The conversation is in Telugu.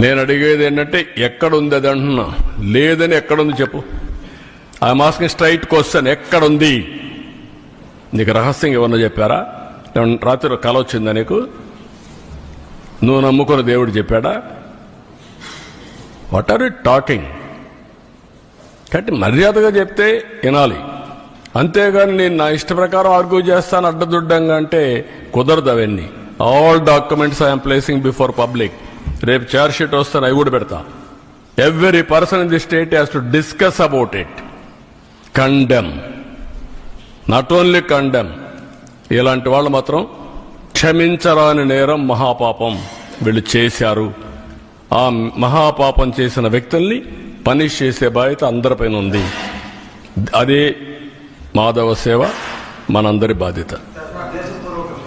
నేను అడిగేది ఏంటంటే ఎక్కడుంది అది అంటున్నా, లేదని ఎక్కడుంది చెప్పు. ఐఎమ్ ఆస్కింగ్ స్ట్రైట్ క్వశ్చన్, ఎక్కడుంది? నీకు రహస్యంగా ఏమన్నా చెప్పారా? రాత్రి కల వచ్చిందా నీకు? నువ్వు నమ్ముకున్న దేవుడు చెప్పాడా? What are you talking? కాబట్టి మర్యాదగా చెప్తే వినాలి, అంతేగాని నేను నా ఇష్ట ప్రకారం ఆర్గ్యూ చేస్తాను అడ్డదుడ్డంగా అంటే కుదరదు. అవన్నీ all documents I'm placing before public. రేపు చార్జ్ షీట్ వస్తాను, అవి కూడా పెడతా. Every person in the state has to discuss about it, condemn, not only condemn. ఇలాంటి వాళ్ళు మాత్రం క్షమించరాని నేరం, మహాపాపం వీళ్ళు చేశారు. ఆ మహాపాపం చేసిన వ్యక్తుల్ని పనిష్ చేసే బాధ్యత అందరిపైన ఉంది. అదే మాధవ సేవ మనందరి బాధ్యత.